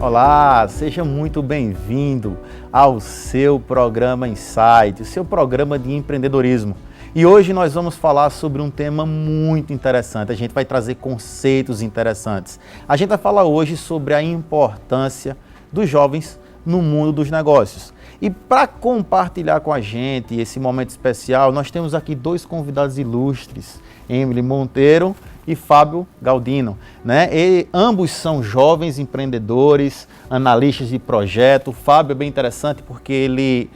Olá, seja muito bem-vindo ao seu programa Insight, o seu programa de empreendedorismo. E hoje nós vamos falar sobre um tema muito interessante, a gente vai trazer conceitos interessantes. A gente vai falar hoje sobre a importância dos jovens no mundo dos negócios. E para compartilhar com a gente esse momento especial, nós temos aqui dois convidados ilustres, Emily Monteiro e Fábio Galdino, né? E ambos são jovens empreendedores, analistas de projeto. O Fábio é bem interessante porque ele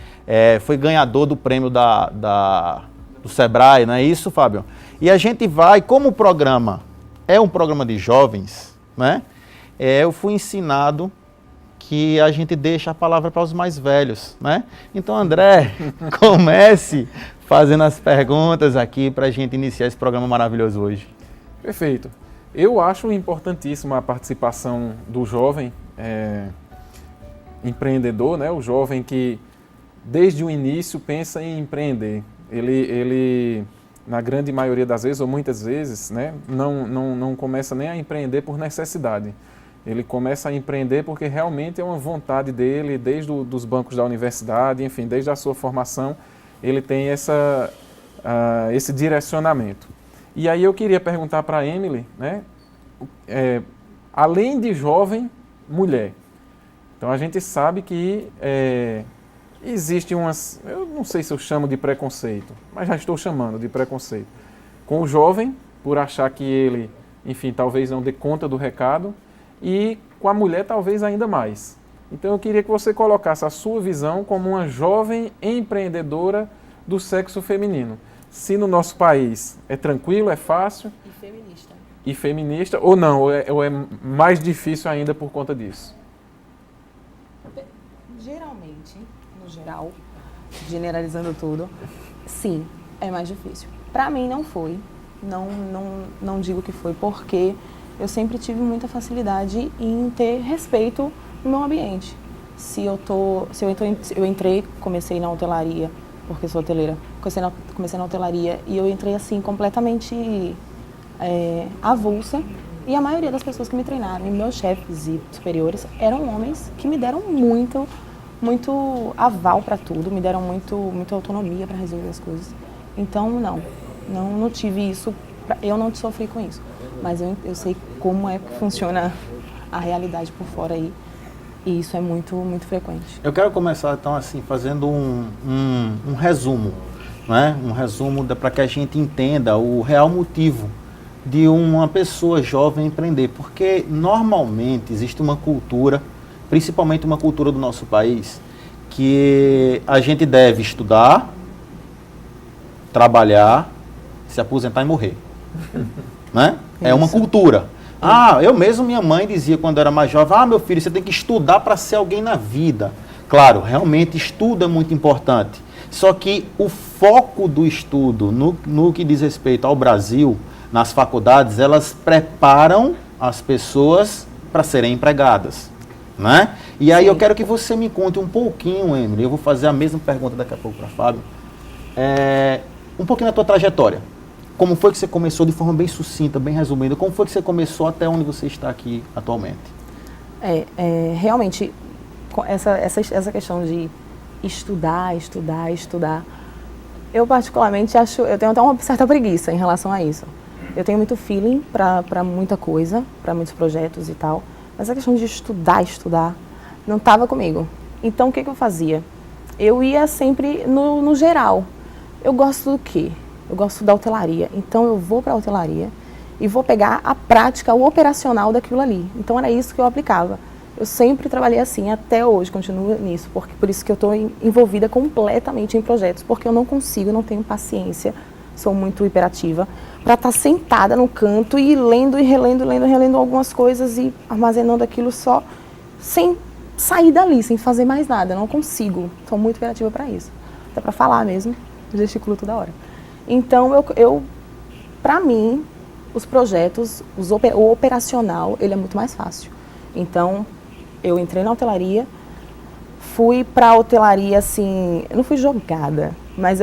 foi ganhador do prêmio do Sebrae, não é isso, Fábio? E a gente vai, como o programa é um programa de jovens, né? Eu fui ensinado que a gente deixa a palavra para os mais velhos, né? Então, André, comece fazendo as perguntas aqui para a gente iniciar esse programa maravilhoso hoje. Perfeito. Eu acho importantíssima a participação do jovem empreendedor, né? O jovem que desde o início pensa em empreender. Ele na grande maioria das vezes, ou muitas vezes, né, não começa nem a empreender por necessidade. Ele começa a empreender porque realmente é uma vontade dele, desde os bancos da universidade, enfim, desde a sua formação, ele tem esse direcionamento. E aí eu queria perguntar para a Emily, né, além de jovem, mulher. Então a gente sabe que existe umas, eu não sei se eu chamo de preconceito, mas já estou chamando de preconceito, com o jovem, por achar que ele, enfim, talvez não dê conta do recado, e com a mulher talvez ainda mais. Então eu queria que você colocasse a sua visão como uma jovem empreendedora do sexo feminino. Se no nosso país é tranquilo, é fácil. E feminista, ou não, ou é mais difícil ainda por conta disso? Geralmente, no geral, generalizando tudo, sim, é mais difícil. Para mim não foi, não digo que foi, porque eu sempre tive muita facilidade em ter respeito no meu ambiente. Eu entrei, comecei na hotelaria, porque sou hoteleira, comecei na hotelaria e eu entrei assim completamente avulsa, e a maioria das pessoas que me treinaram, e meus chefes e superiores, eram homens que me deram muito aval para tudo, me deram muita autonomia para resolver as coisas. Então não tive isso, eu não sofri com isso. Mas eu sei como é que funciona a realidade por fora aí, e isso é muito frequente. Eu quero começar, então, assim, fazendo um resumo, né? Um resumo para que a gente entenda o real motivo de uma pessoa jovem empreender, porque normalmente existe uma cultura, principalmente uma cultura do nosso país, que a gente deve estudar, trabalhar, se aposentar e morrer. Né? É uma cultura. Eu mesmo, minha mãe dizia quando eu era mais jovem, meu filho, você tem que estudar para ser alguém na vida. Claro, realmente estudo é muito importante. Só que o foco do estudo, no que diz respeito ao Brasil, nas faculdades, elas preparam as pessoas para serem empregadas. Né? E aí eu quero que você me conte um pouquinho, Emily, eu vou fazer a mesma pergunta daqui a pouco para Fábio, um pouquinho da tua trajetória. Como foi que você começou, de forma bem sucinta, bem resumida, como foi que você começou até onde você está aqui atualmente? Realmente, essa questão de estudar, eu particularmente eu tenho até uma certa preguiça em relação a isso. Eu tenho muito feeling para muita coisa, para muitos projetos e tal, mas a questão de estudar, não estava comigo. Então, o que eu fazia? Eu ia sempre no geral. Eu gosto do quê? Eu gosto da hotelaria, então eu vou para a hotelaria e vou pegar a prática, o operacional daquilo ali. Então era isso que eu aplicava. Eu sempre trabalhei assim, até hoje, continuo nisso, por isso que eu estou envolvida completamente em projetos, porque eu não tenho paciência, sou muito hiperativa, para estar sentada no canto e lendo e relendo algumas coisas e armazenando aquilo só, sem sair dali, sem fazer mais nada. Eu não consigo, sou muito hiperativa para isso. Até para falar mesmo, gesticulo toda hora. Então, para mim, os projetos, o operacional, ele é muito mais fácil. Então, eu entrei na hotelaria, fui para a hotelaria, assim, eu não fui jogada, mas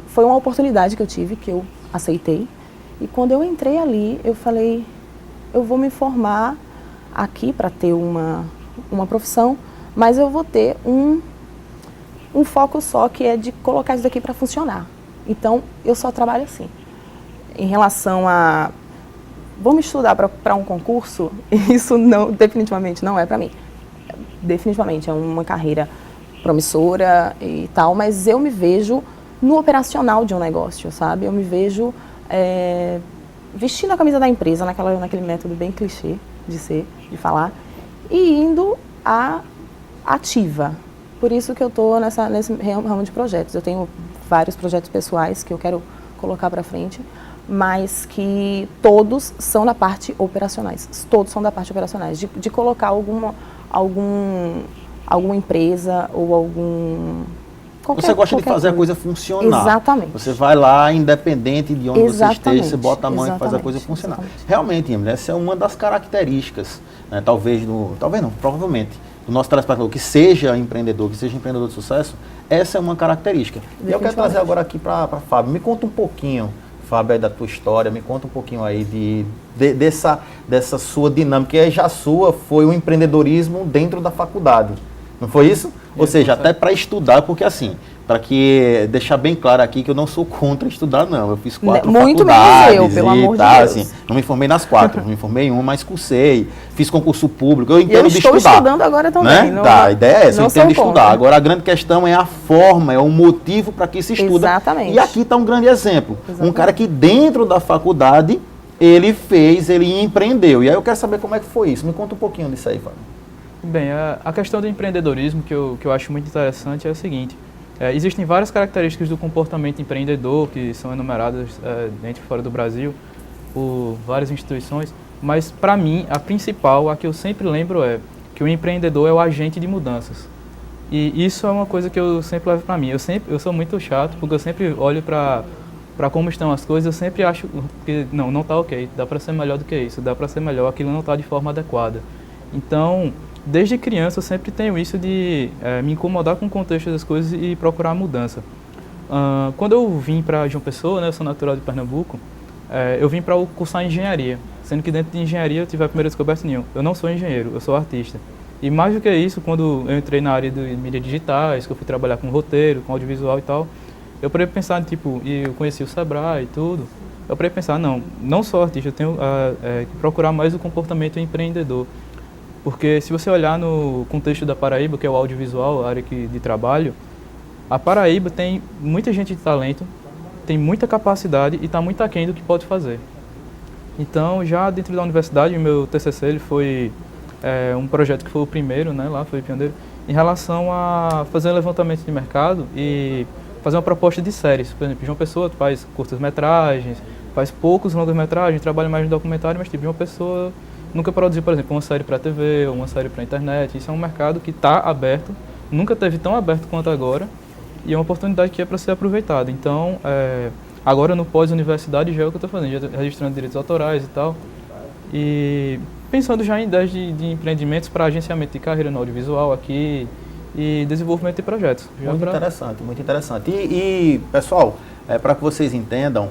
foi uma oportunidade que eu tive, que eu aceitei. E quando eu entrei ali, eu falei, eu vou me formar aqui para ter uma profissão, mas eu vou ter um foco só, que é de colocar isso daqui para funcionar. Então, eu só trabalho assim. Em relação a vamos estudar para um concurso, isso definitivamente não é para mim. Definitivamente é uma carreira promissora e tal, mas eu me vejo no operacional de um negócio, sabe? Eu me vejo vestindo a camisa da empresa, naquele método bem clichê de falar, e indo à ativa. Por isso que eu estou nesse ramo de projetos. Eu tenho vários projetos pessoais que eu quero colocar para frente, mas que todos são da parte operacionais. Todos são da parte operacionais. De colocar alguma empresa ou algum... Você gosta de fazer a coisa funcionar. Exatamente. Você vai lá, independente de onde Exatamente. você esteja, você bota a mão e faz a coisa Exatamente. funcionar. Realmente, Emily, essa é uma das características, né, provavelmente, do nosso telespectador, que seja empreendedor de sucesso, essa é uma característica. E eu quero trazer agora aqui para Fábio. Me conta um pouquinho, Fábio, aí da tua história, me conta um pouquinho aí dessa sua dinâmica, que já sua foi o empreendedorismo dentro da faculdade. Não foi isso? Ou seja, até para estudar, porque assim, para que deixar bem claro aqui que eu não sou contra estudar, não. Eu fiz 4 muito faculdades menos eu, pelo amor de Deus. Assim, não me formei nas 4, não me formei em uma, mas cursei, fiz concurso público, eu entendo eu de estou estudar. estudando agora também. Né? A ideia é essa, eu entendo de estudar. Contra. Agora a grande questão é a forma, é o motivo para que se estuda. Exatamente. E aqui está um grande exemplo. Exatamente. Um cara que dentro da faculdade, ele empreendeu. E aí eu quero saber como é que foi isso. Me conta um pouquinho disso aí, Fábio. Bem, a questão do empreendedorismo que eu acho muito interessante é a seguinte. Existem várias características do comportamento empreendedor que são enumeradas dentro e fora do Brasil por várias instituições, mas para mim a principal, a que eu sempre lembro é que o empreendedor é o agente de mudanças. E isso é uma coisa que eu sempre levo para mim. Eu sou muito chato porque eu sempre olho para como estão as coisas, eu sempre acho que não está ok, dá para ser melhor do que isso, dá para ser melhor, aquilo não está de forma adequada. Então, desde criança eu sempre tenho isso de me incomodar com o contexto das coisas e procurar mudança. Quando eu vim para João Pessoa, né, eu sou natural de Pernambuco, eu vim para cursar engenharia, sendo que dentro de engenharia eu tive a primeira descoberta nenhuma. Eu não sou engenheiro, eu sou artista. E mais do que isso, quando eu entrei na área de mídias digitais, que eu fui trabalhar com roteiro, com audiovisual e tal, eu parei pensar, e eu conheci o Sebrae e tudo, eu parei pensar, não sou artista, eu tenho que procurar mais o comportamento empreendedor. Porque se você olhar no contexto da Paraíba, que é o audiovisual, a área de trabalho, a Paraíba tem muita gente de talento, tem muita capacidade e está muito aquém do que pode fazer. Então, já dentro da universidade, o meu TCC ele foi um projeto que foi o primeiro, né, lá foi pioneiro, em relação a fazer um levantamento de mercado e fazer uma proposta de séries. Por exemplo, João Pessoa faz curtas-metragens, faz poucos longas-metragens, trabalha mais no documentário, mas João Pessoa nunca produziu, por exemplo, uma série para TV ou uma série para internet. Isso é um mercado que está aberto, nunca teve tão aberto quanto agora, e é uma oportunidade que é para ser aproveitada. Então, agora no pós-universidade já é o que eu estou fazendo, já registrando direitos autorais e tal, e pensando já em ideias de empreendimentos para agenciamento de carreira no audiovisual aqui e desenvolvimento de projetos. Muito interessante. E pessoal, para que vocês entendam,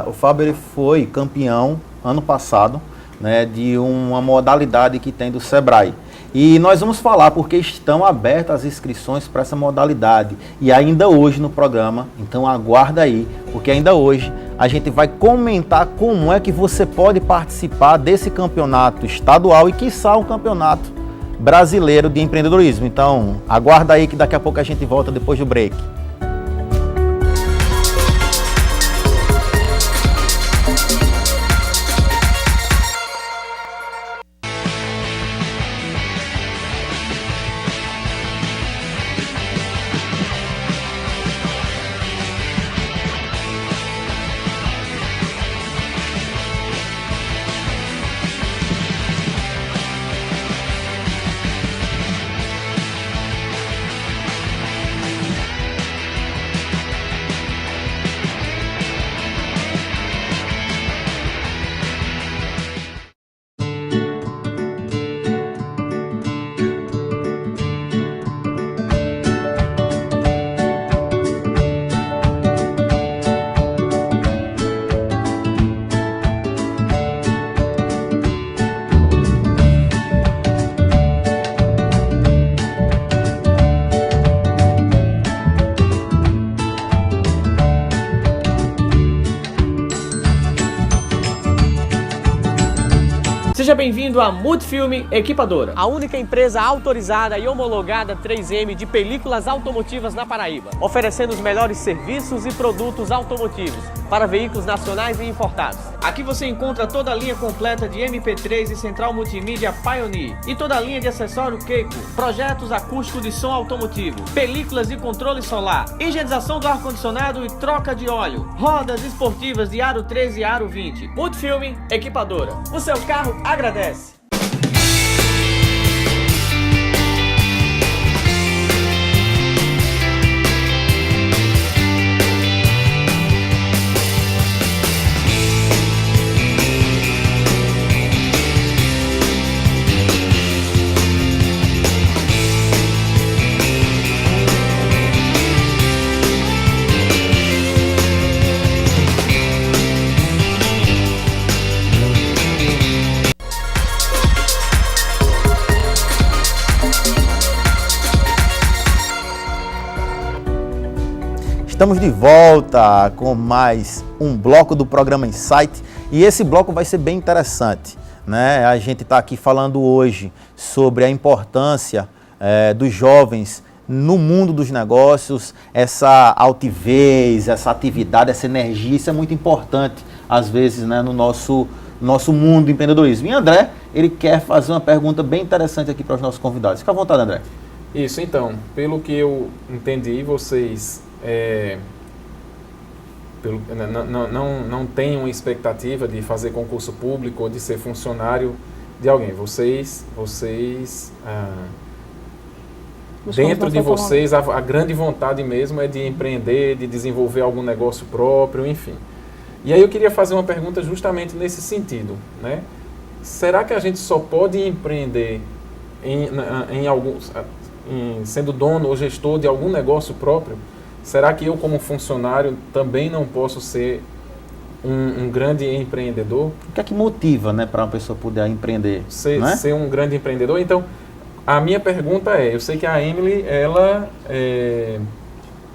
o Fábio ele foi campeão ano passado, né, de uma modalidade que tem do Sebrae. E nós vamos falar porque estão abertas as inscrições para essa modalidade. E ainda hoje no programa, então aguarda aí, porque ainda hoje a gente vai comentar como é que você pode participar desse campeonato estadual e, quiçá, um campeonato brasileiro de empreendedorismo. Então aguarda aí que daqui a pouco a gente volta depois do break. Seja bem-vindo à Multifilme Equipadora, a única empresa autorizada e homologada 3M de películas automotivas na Paraíba, oferecendo os melhores serviços e produtos automotivos para veículos nacionais e importados. Aqui você encontra toda a linha completa de MP3 e central multimídia Pioneer e toda a linha de acessório Keiko, projetos acústicos de som automotivo, películas de controle solar, higienização do ar-condicionado e troca de óleo, rodas esportivas de aro 13 e aro 20. Multifilme Equipadora. O seu carro agradece. Estamos de volta com mais um bloco do programa Insight e esse bloco vai ser bem interessante, né? A gente está aqui falando hoje sobre a importância dos jovens no mundo dos negócios, essa altivez, essa atividade, essa energia, isso é muito importante às vezes, né, no nosso mundo do empreendedorismo. E André, ele quer fazer uma pergunta bem interessante aqui para os nossos convidados. Fica à vontade, André. Isso, então, pelo que eu entendi, vocês não têm uma expectativa de fazer concurso público ou de ser funcionário de alguém. Vocês dentro de vocês, a grande vontade mesmo é de empreender, de desenvolver algum negócio próprio, enfim. E aí eu queria fazer uma pergunta justamente nesse sentido, né? Será que a gente só pode empreender sendo dono ou gestor de algum negócio próprio? Será que eu, como funcionário, também não posso ser um grande empreendedor? O que é que motiva, né, para uma pessoa poder empreender? Ser um grande empreendedor? Então, a minha pergunta eu sei que a Emily, ela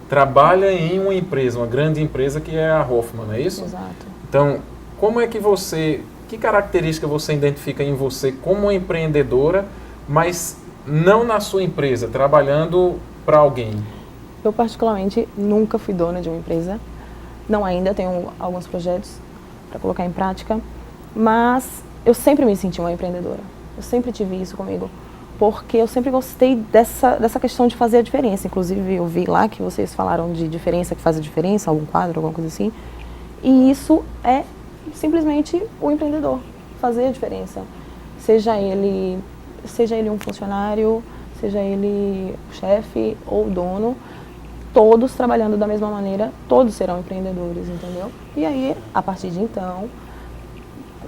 trabalha em uma empresa, uma grande empresa que é a Hoffman, não é isso? Exato. Então, como é que que característica você identifica em você como uma empreendedora, mas não na sua empresa, trabalhando para alguém? Eu, particularmente, nunca fui dona de uma empresa. Não ainda, tenho alguns projetos para colocar em prática. Mas eu sempre me senti uma empreendedora. Eu sempre tive isso comigo. Porque eu sempre gostei dessa questão de fazer a diferença. Inclusive, eu vi lá que vocês falaram de diferença, que faz a diferença, algum quadro, alguma coisa assim. E isso é simplesmente o empreendedor. Fazer a diferença. Seja ele um funcionário, seja ele o chefe ou o dono. Todos trabalhando da mesma maneira, todos serão empreendedores, entendeu? E aí, a partir de então,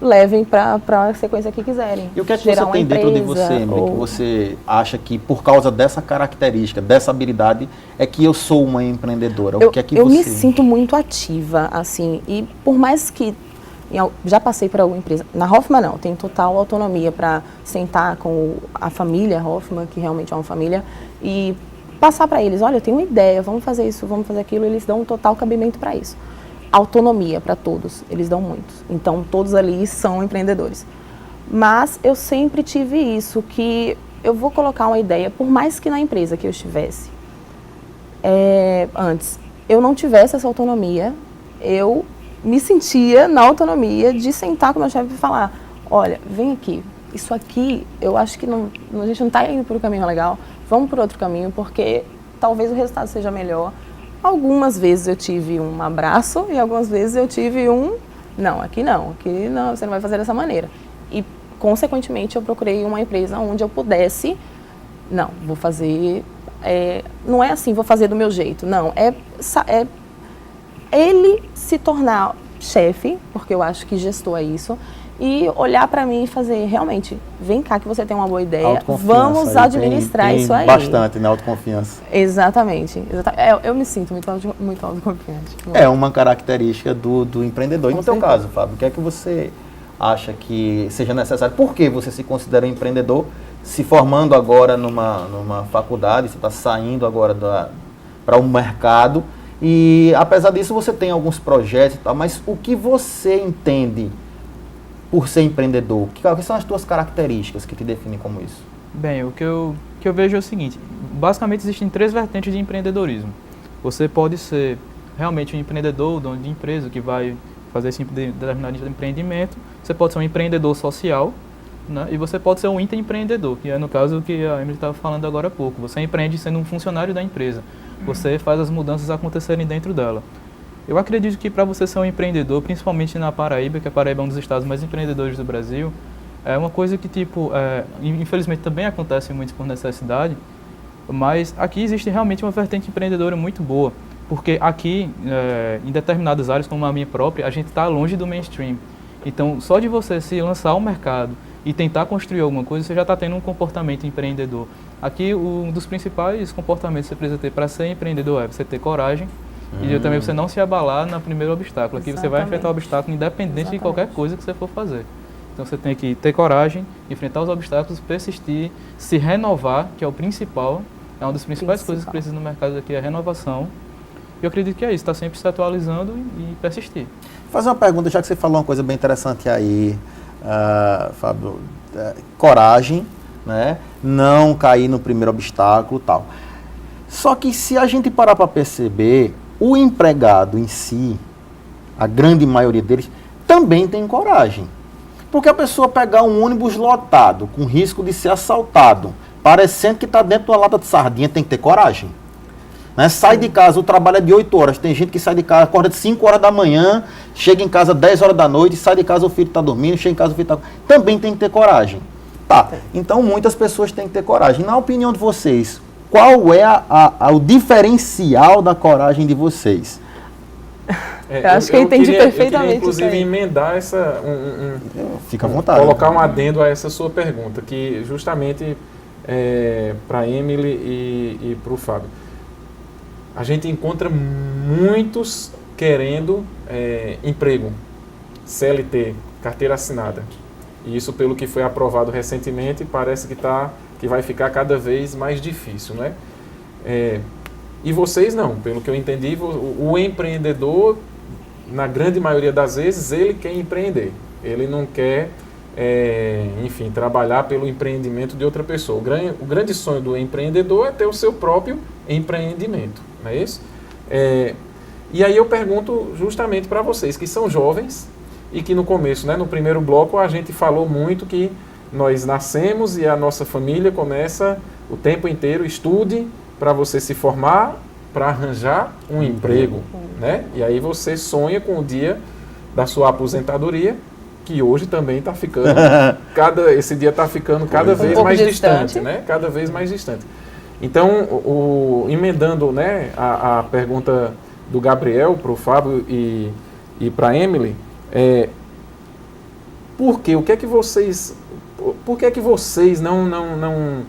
levem para a sequência que quiserem. E o que é que você tem dentro de você, Emily, que você acha que por causa dessa característica, dessa habilidade, é que eu sou uma empreendedora? O que é que eu me sinto muito ativa, assim, e por mais que já passei por alguma empresa, na Hoffman não, tenho total autonomia para sentar com a família Hoffman, que realmente é uma família, e passar para eles, olha, eu tenho uma ideia, vamos fazer isso, vamos fazer aquilo, eles dão um total cabimento para isso. Autonomia para todos, eles dão muito. Então, todos ali são empreendedores. Mas eu sempre tive isso, que eu vou colocar uma ideia, por mais que na empresa que eu estivesse, antes, eu não tivesse essa autonomia, eu me sentia na autonomia de sentar com o meu chefe e falar, olha, vem aqui, isso aqui, eu acho que a gente não está indo por um caminho legal, vamos por outro caminho, porque talvez o resultado seja melhor. Algumas vezes eu tive um abraço e algumas vezes eu tive não, aqui não, você não vai fazer dessa maneira. E, consequentemente, eu procurei uma empresa onde eu pudesse, não, vou fazer, não é assim, vou fazer do meu jeito, não, é ele se tornar chefe, porque eu acho que gestor é isso, e olhar para mim e fazer, realmente, vem cá que você tem uma boa ideia, vamos administrar tem isso aí. Bastante, né, autoconfiança. Exatamente. Eu me sinto muito autoconfiante. É uma característica do empreendedor. E no teu caso, Fábio, o que é que você acha que seja necessário? Por que você se considera um empreendedor, se formando agora numa faculdade, você está saindo agora para o mercado, e apesar disso você tem alguns projetos e tal, mas o que você entende por ser empreendedor? Quais são as tuas características que te definem como isso? Bem, o que eu vejo é o seguinte, basicamente existem 3 vertentes de empreendedorismo. Você pode ser realmente um empreendedor, dono de empresa, que vai fazer esse determinado empreendimento. Você pode ser um empreendedor social, né? E você pode ser um intraempreendedor, que é no caso o que a Emily estava falando agora há pouco. Você empreende sendo um funcionário da empresa. Você faz as mudanças acontecerem dentro dela. Eu acredito que para você ser um empreendedor, principalmente na Paraíba, que a Paraíba é um dos estados mais empreendedores do Brasil, é uma coisa que, infelizmente também acontece muito por necessidade, mas aqui existe realmente uma vertente empreendedora muito boa, porque aqui, em determinadas áreas, como a minha própria, a gente está longe do mainstream. Então, só de você se lançar ao mercado e tentar construir alguma coisa, você já está tendo um comportamento empreendedor. Aqui, um dos principais comportamentos que você precisa ter para ser empreendedor é você ter coragem e também você não se abalar no primeiro obstáculo. Aqui você vai enfrentar o obstáculo independente de qualquer coisa que você for fazer. Então você tem que ter coragem, enfrentar os obstáculos, persistir, se renovar, que é o principal. É uma das principais coisas que precisa no mercado aqui, é a renovação. E eu acredito que é isso, está sempre se atualizando e persistir. Vou fazer uma pergunta, já que você falou uma coisa bem interessante aí, Fábio. Coragem, né? Não cair no primeiro obstáculo e tal. Só que se a gente parar para perceber, o empregado em si, a grande maioria deles, também tem coragem. Porque a pessoa pegar um ônibus lotado, com risco de ser assaltado, parecendo que está dentro de uma lata de sardinha, tem que ter coragem. Né? Sai de casa, o trabalho é de 8 horas. Tem gente que sai de casa, acorda de 5 horas da manhã, chega em casa 10 horas da noite, sai de casa, o filho está dormindo, chega em casa, o filho está... Também tem que ter coragem. Tá, então muitas pessoas têm que ter coragem. Na opinião de vocês, qual é o diferencial da coragem de vocês? Eu acho que eu entendi perfeitamente. Eu queria, inclusive, isso aí. emendar Fica à vontade. Colocar um adendo a essa sua pergunta, que justamente para a Emily e para o Fábio. A gente encontra muitos querendo emprego, CLT, carteira assinada. E isso, pelo que foi aprovado recentemente, parece que vai ficar cada vez mais difícil, né? E vocês não, pelo que eu entendi, o empreendedor, na grande maioria das vezes, ele quer empreender. Ele não quer, enfim, trabalhar pelo empreendimento de outra pessoa. O grande sonho do empreendedor é ter o seu próprio empreendimento, não é isso? E aí eu pergunto justamente para vocês que são jovens e que no começo, né, no primeiro bloco, a gente falou muito que nós nascemos e a nossa família começa o tempo inteiro, estude para você se formar, para arranjar um emprego, né? E aí você sonha com o dia da sua aposentadoria, que hoje também está ficando, esse dia está ficando cada vez mais distante, né? Cada vez mais distante. Então, emendando, né, a pergunta do Gabriel para o Fábio e para a Emily, por que vocês não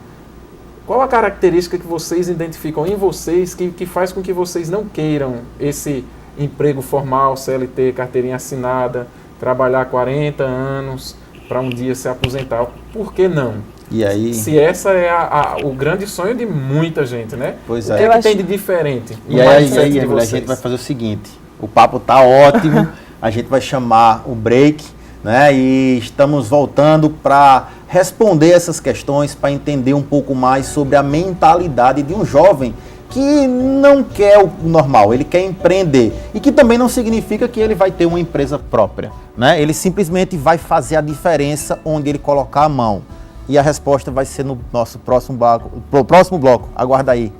qual a característica que vocês identificam em vocês que faz com que vocês não queiram esse emprego formal, CLT, carteirinha assinada, trabalhar 40 anos para um dia se aposentar? Por que não? E aí? Se essa é o grande sonho de muita gente, né? Pois o é. que tem de diferente? E aí, Emily, a gente vai fazer o seguinte, o papo tá ótimo, a gente vai chamar o break, né? E estamos voltando para responder essas questões, para entender um pouco mais sobre a mentalidade de um jovem que não quer o normal, ele quer empreender. E que também não significa que ele vai ter uma empresa própria, né? Ele simplesmente vai fazer a diferença onde ele colocar a mão. E a resposta vai ser no nosso próximo bloco. Aguarda aí.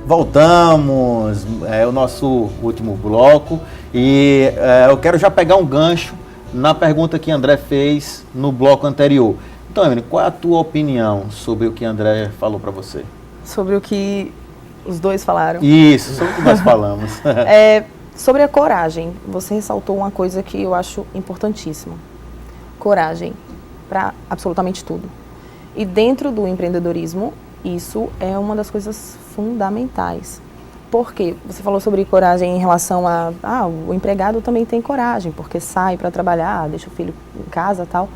Voltamos, é o nosso último bloco e eu quero já pegar um gancho na pergunta que André fez no bloco anterior. Então, Emily, qual é a tua opinião sobre o que André falou para você? Sobre o que os dois falaram. Isso, sobre o que nós falamos. Sobre a coragem, você ressaltou uma coisa que eu acho importantíssima. Coragem para absolutamente tudo. E dentro do empreendedorismo, isso é uma das coisas fundamentais. Por quê? Você falou sobre coragem em relação o empregado também tem coragem, porque sai para trabalhar, deixa o filho em casa e tal.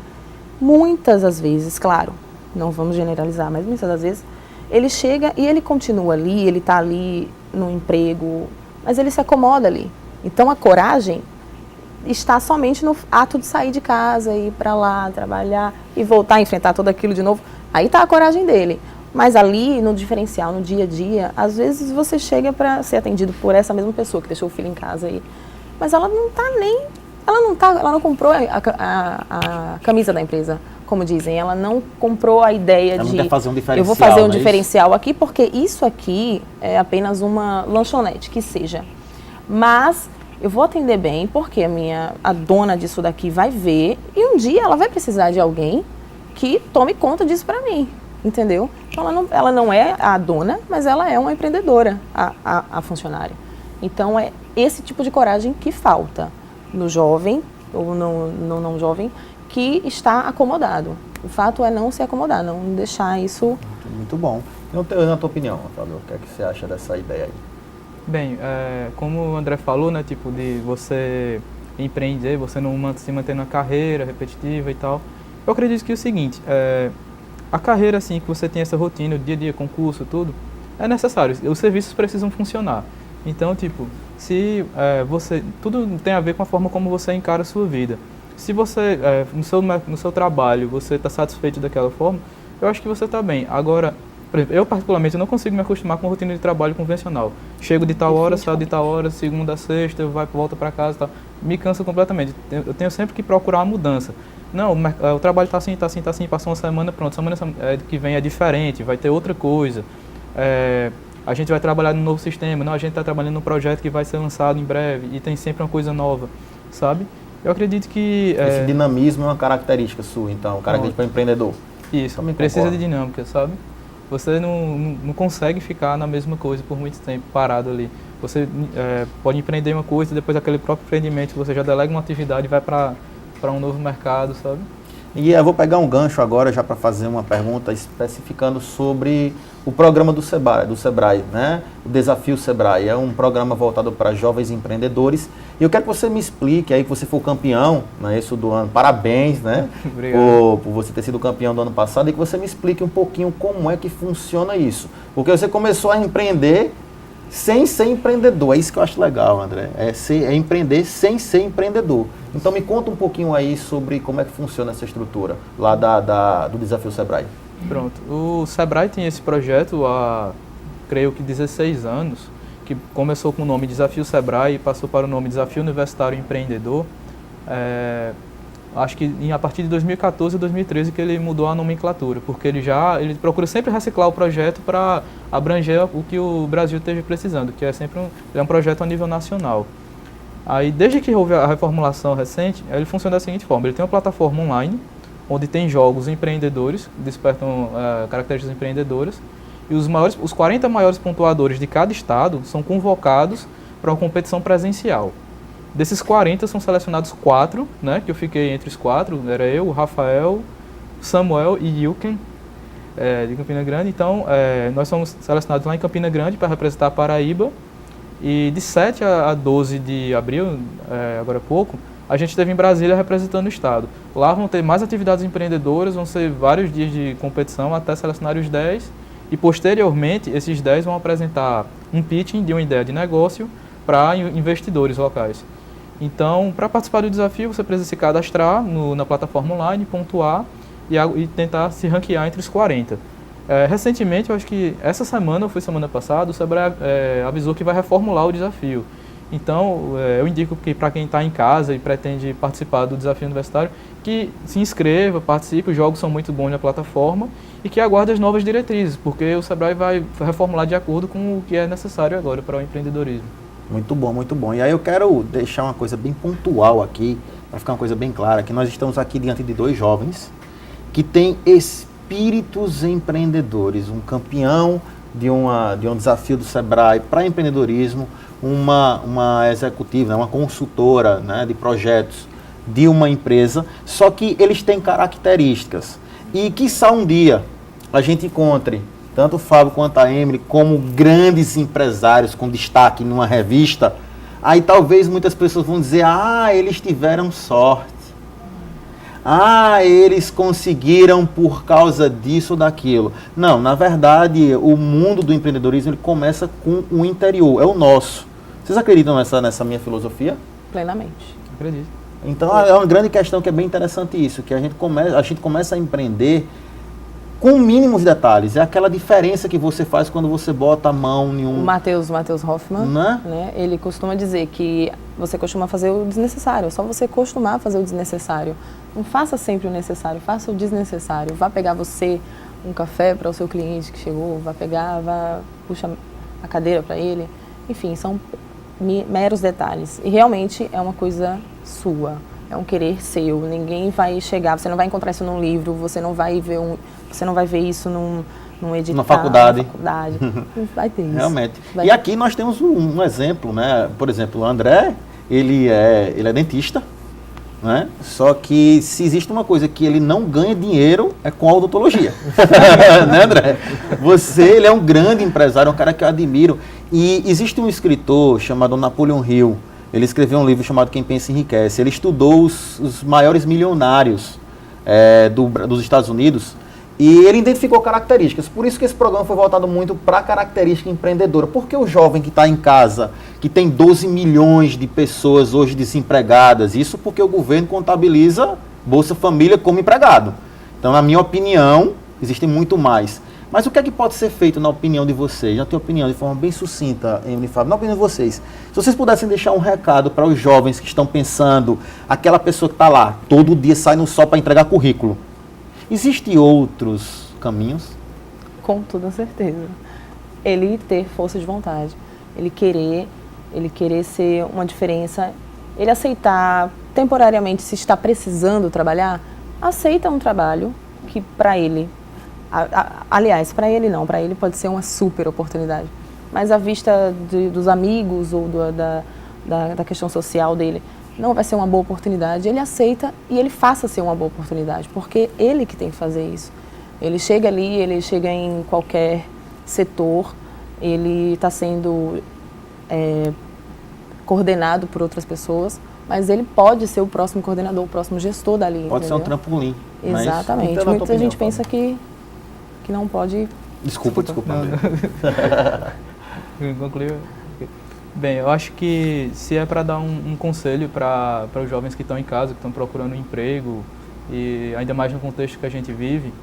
Muitas das vezes, claro, não vamos generalizar, mas muitas das vezes, ele chega e ele continua ali, ele está ali no emprego, mas ele se acomoda ali. Então a coragem está somente no ato de sair de casa, ir para lá, trabalhar e voltar a enfrentar tudo aquilo de novo. Aí está a coragem dele. Mas ali, no diferencial, no dia a dia, às vezes você chega para ser atendido por essa mesma pessoa que deixou o filho em casa aí. Mas ela não está nem... Ela não comprou a camisa da empresa, como dizem. Ela não comprou a ideia ela de... Não quer fazer um diferencial, eu vou fazer um é diferencial aqui, porque isso aqui é apenas uma lanchonete, que seja. Mas eu vou atender bem, porque a dona disso daqui vai ver, e um dia ela vai precisar de alguém que tome conta disso para mim, entendeu? Então ela não é a dona, mas ela é uma empreendedora, a funcionária. Então é esse tipo de coragem que falta no jovem, ou no não jovem, que está acomodado. O fato é não se acomodar, não deixar isso... Muito bom. Na tua opinião, Fábio, o que é que você acha dessa ideia aí? Bem, como o André falou, né, tipo, de você empreender, você não se manter na carreira repetitiva e tal. Eu acredito que é o seguinte, a carreira, assim, que você tem essa rotina, o dia a dia, concurso, tudo, é necessário. Os serviços precisam funcionar. Então, tipo, se tudo tem a ver com a forma como você encara a sua vida. Se você, no seu trabalho, você está satisfeito daquela forma, eu acho que você está bem. Agora, por exemplo, eu particularmente não consigo me acostumar com a rotina de trabalho convencional. Chego de tal hora, saio de tal hora, segunda a sexta, volto para casa e tal. Me cansa completamente. Eu tenho sempre que procurar uma mudança. Não, o trabalho está assim, passou uma semana, pronto, semana que vem é diferente, vai ter outra coisa. A gente vai trabalhar no novo sistema, não, a gente está trabalhando num projeto que vai ser lançado em breve e tem sempre uma coisa nova, sabe? Eu acredito que... Esse dinamismo é uma característica sua, então, característica para empreendedor. Isso, precisa de dinâmica, sabe? Você não consegue ficar na mesma coisa por muito tempo, parado ali. Você pode empreender uma coisa e depois aquele próprio empreendimento você já delega uma atividade e vai para um novo mercado, sabe? E eu vou pegar um gancho agora já para fazer uma pergunta especificando sobre o programa do Sebrae, né? O Desafio Sebrae. É um programa voltado para jovens empreendedores. E eu quero que você me explique, aí que você foi campeão, né, isso do ano. Parabéns, né? por você ter sido campeão do ano passado. E que você me explique um pouquinho como é que funciona isso. Porque você começou a empreender sem ser empreendedor. É isso que eu acho legal, André. É empreender sem ser empreendedor. Então me conta um pouquinho aí sobre como é que funciona essa estrutura lá do Desafio Sebrae. Pronto. O Sebrae tem esse projeto há, creio que 16 anos, que começou com o nome Desafio Sebrae e passou para o nome Desafio Universitário Empreendedor. Acho que a partir de 2014 e 2013 que ele mudou a nomenclatura, porque ele procura sempre reciclar o projeto para abranger o que o Brasil esteja precisando, que é sempre um projeto a nível nacional. Aí, desde que houve a reformulação recente, ele funciona da seguinte forma: ele tem uma plataforma online, onde tem jogos empreendedores, que despertam características empreendedoras, e os 40 maiores pontuadores de cada estado são convocados para uma competição presencial. Desses 40 são selecionados 4, né, que eu fiquei entre os 4, era eu, o Rafael, Samuel e Ilken, de Campina Grande. Então, nós somos selecionados lá em Campina Grande para representar a Paraíba, e de 7 a 12 de abril, agora há pouco, a gente esteve em Brasília representando o estado. Lá vão ter mais atividades empreendedoras, vão ser vários dias de competição até selecionar os 10, e posteriormente esses 10 vão apresentar um pitching de uma ideia de negócio para investidores locais. Então, para participar do desafio, você precisa se cadastrar na plataforma online, pontuar e tentar se ranquear entre os 40. Recentemente, eu acho que essa semana, ou foi semana passada, o Sebrae avisou que vai reformular o desafio. Então, eu indico que para quem está em casa e pretende participar do desafio universitário, que se inscreva, participe, os jogos são muito bons na plataforma e que aguarde as novas diretrizes, porque o Sebrae vai reformular de acordo com o que é necessário agora para o empreendedorismo. Muito bom, muito bom. E aí eu quero deixar uma coisa bem pontual aqui, para ficar uma coisa bem clara, que nós estamos aqui diante de 2 jovens que têm espíritos empreendedores, um campeão de um desafio do Sebrae para empreendedorismo, uma executiva, uma consultora, né, de projetos de uma empresa, só que eles têm características. E quiçá um dia a gente encontre tanto o Fábio quanto a Emily como grandes empresários com destaque numa revista, aí talvez muitas pessoas vão dizer, eles tiveram sorte. Eles conseguiram por causa disso ou daquilo. Não, na verdade, o mundo do empreendedorismo ele começa com o interior, é o nosso. Vocês acreditam nessa minha filosofia? Plenamente. Acredito. Então é uma grande questão que é bem interessante isso, que a gente começa a empreender com mínimos detalhes. É aquela diferença que você faz quando você bota a mão em um... O Matheus Hoffman, né? Ele costuma dizer que você costuma fazer o desnecessário, é só você costumar fazer o desnecessário. Não faça sempre o necessário, faça o desnecessário. Vá pegar você um café para o seu cliente que chegou, puxa a cadeira para ele. Enfim, são meros detalhes. E realmente é uma coisa sua, é um querer seu. Ninguém vai chegar, você não vai encontrar isso num livro, você não vai ver isso num edital. Na faculdade. Não vai ter isso. Realmente. E aqui nós temos um exemplo, né? Por exemplo, o André, ele é dentista, né? Só que se existe uma coisa que ele não ganha dinheiro é com a odontologia. Né, André? Ele é um grande empresário, um cara que eu admiro. E existe um escritor chamado Napoleon Hill. Ele escreveu um livro chamado Quem Pensa Enriquece. Ele estudou os maiores milionários dos Estados Unidos e ele identificou características. Por isso que esse programa foi voltado muito para a característica empreendedora. Porque o jovem que está em casa, que tem 12 milhões de pessoas hoje desempregadas, isso porque o governo contabiliza Bolsa Família como empregado. Então, na minha opinião, existe muito mais. Mas o que é que pode ser feito na opinião de vocês? Na tua opinião, de forma bem sucinta, Emily e Fábio, na opinião de vocês, se vocês pudessem deixar um recado para os jovens que estão pensando, aquela pessoa que está lá, todo dia sai no sol para entregar currículo, existem outros caminhos? Com toda certeza. Ele ter força de vontade, ele querer ser uma diferença, ele aceitar temporariamente, se está precisando trabalhar, aceita um trabalho que para ele... Aliás, para ele não, para ele pode ser uma super oportunidade. Mas à vista dos amigos ou da questão social dele, não vai ser uma boa oportunidade. Ele aceita e ele faça ser uma boa oportunidade, porque ele que tem que fazer isso. Ele chega ali, ele chega em qualquer setor, ele está sendo coordenado por outras pessoas, mas ele pode ser o próximo coordenador, o próximo gestor dali. Pode ser um trampolim. Exatamente. Muita gente pensa que não pode... Desculpa. Concluiu. Bem, eu acho que se é para dar um conselho para os jovens que estão em casa, que estão procurando um emprego, e ainda mais no contexto que a gente vive,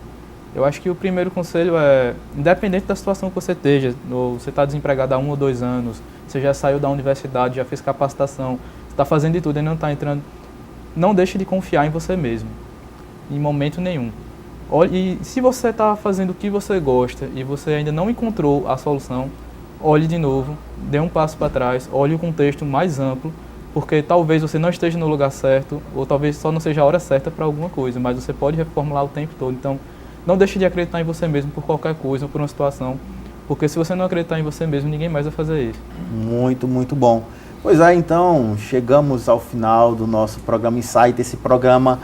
eu acho que o primeiro conselho é, independente da situação que você esteja, você está desempregado há 1 ou 2 anos, você já saiu da universidade, já fez capacitação, você está fazendo de tudo e não está entrando, não deixe de confiar em você mesmo, em momento nenhum. E se você está fazendo o que você gosta e você ainda não encontrou a solução, olhe de novo, dê um passo para trás, olhe o contexto mais amplo, porque talvez você não esteja no lugar certo, ou talvez só não seja a hora certa para alguma coisa, mas você pode reformular o tempo todo. Então, não deixe de acreditar em você mesmo por qualquer coisa ou por uma situação, porque se você não acreditar em você mesmo, ninguém mais vai fazer isso. Muito, muito bom. Pois é, então, chegamos ao final do nosso programa Insight, esse programa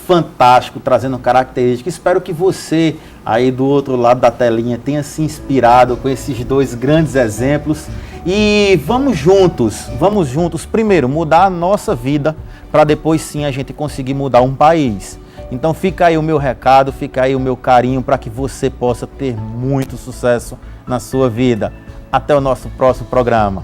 fantástico, trazendo características. Espero que você, aí do outro lado da telinha, tenha se inspirado com esses 2 grandes exemplos. E vamos juntos, primeiro, mudar a nossa vida, para depois sim a gente conseguir mudar um país. Então fica aí o meu recado, fica aí o meu carinho, para que você possa ter muito sucesso na sua vida. Até o nosso próximo programa.